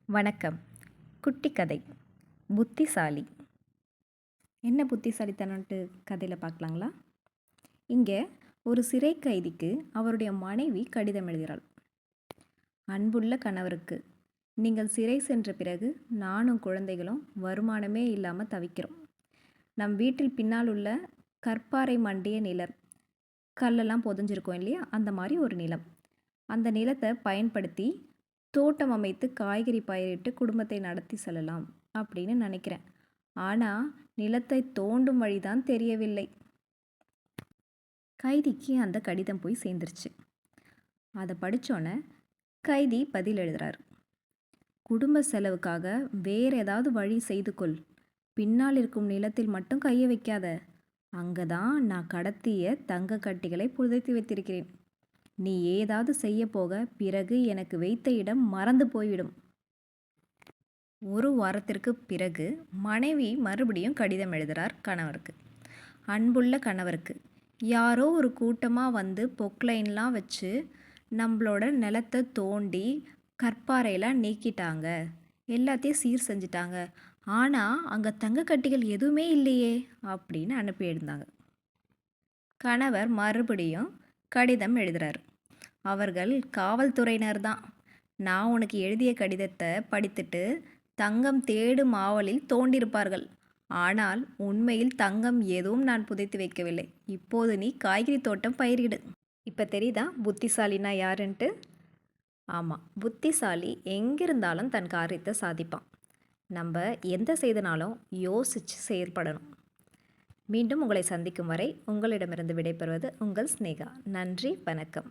வணக்கம். குட்டி கதை. புத்திசாலி. என்ன புத்திசாலித்தனம்ன்ட்டு கதையில் பார்க்கலாங்களா? இங்கே ஒரு சிறை கைதிக்கு அவருடைய மனைவி கடிதம் எழுதுகிறாள். அன்புள்ள கணவருக்கு, நீங்கள் சிறை சென்ற பிறகு நானும் குழந்தைகளும் வருமானமே இல்லாமல் தவிக்கிறோம். நம் வீட்டில் பின்னால் உள்ள கற்பாறை மண்டிய நிலம், கல்லெல்லாம் புதஞ்சிருக்கோம் இல்லையா, அந்த மாதிரி ஒரு நிலம். அந்த நிலத்தை பயன்படுத்தி தோட்டம் அமைத்து காய்கறி பயிரிட்டு குடும்பத்தை நடத்தி செல்லலாம் அப்படின்னு நினைக்கிறேன். ஆனால் நிலத்தை தோண்டும் வழிதான் தெரியவில்லை. கைதிக்கு அந்த கடிதம் போய் சேர்ந்துருச்சு. அதை படித்தோன்னே கைதி பதில் எழுதுறாரு. குடும்ப செலவுக்காக வேற ஏதாவது வழி செய்து கொள். பின்னால் இருக்கும் நிலத்தில் மட்டும் கையை வைக்காத. அங்கே தான் நான் கடத்திய தங்க கட்டிகளை புதைத்து வைத்திருக்கிறேன். நீ ஏதாவது செய்ய போக பிறகு எனக்கு வைத்த இடம் மறந்து போய்விடும். ஒரு வாரத்திற்கு பிறகு மனைவி மறுபடியும் கடிதம் எழுதுகிறார் கணவருக்கு. அன்புள்ள கணவருக்கு, யாரோ ஒரு கூட்டமாக வந்து பொக்லைன்லாம் வச்சு நம்மளோட நிலத்தை தோண்டி கற்பாறையெல்லாம் நீக்கிட்டாங்க, எல்லாத்தையும் சீர் செஞ்சிட்டாங்க. ஆனால் அங்கே தங்க கட்டிகள் எதுவுமே இல்லையே அப்படின்னு அனுப்பியிருந்தாங்க. கணவர் மறுபடியும் கடிதம் எழுதுகிறார். அவர்கள் காவல்துறையினர் தான். நான் உனக்கு எழுதிய கடிதத்தை படித்துட்டு தங்கம் தேடும் ஆவலில் தோண்டியிருப்பார்கள். ஆனால் உண்மையில் தங்கம் எதுவும் நான் புதைத்து வைக்கவில்லை. இப்போது நீ காய்கறி தோட்டம் பயிரிடு. இப்போ தெரியுதா புத்திசாலினா யாருன்ட்டு? ஆமாம், புத்திசாலி எங்கிருந்தாலும் தன் காரியத்தை சாதிப்பான். நம்ம எந்த செய்தனாலும் யோசித்து செயற்படணும். மீண்டும் உங்களை சந்திக்கும் வரை உங்களிடமிருந்து விடைபெறுவது உங்கள் ஸ்னேகா. நன்றி, வணக்கம்.